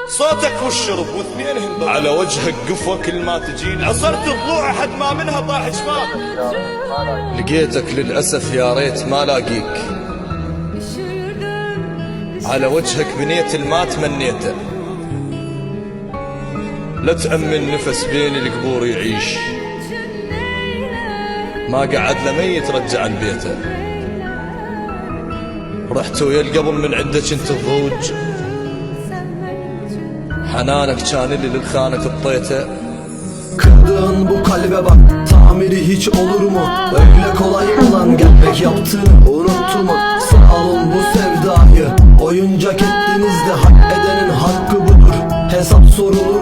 صوتك والشرب واثنينهم على وجهك قفوة كل ما تجيني، عصرت ضلوع حد ما منها طاح شمال. لقيتك للأسف يا ريت ما لاقيك، على وجهك بنيت الما تمنيته، لا تأمن نفس بين القبور يعيش، ما قعد لميت رجع لبيته. رحت ويا القبر من عندك انت الضوج، حنانك كان اللي للخانة اعطيته. Kırdığın bu kalbe bak, tamiri hiç olur mu? Öyle kolay olan gelmek yaptığını unuttu mu? Sağ olun bu sevdayı oyuncak ettiniz de, hak edenin hakkı budur, hesap sorulur.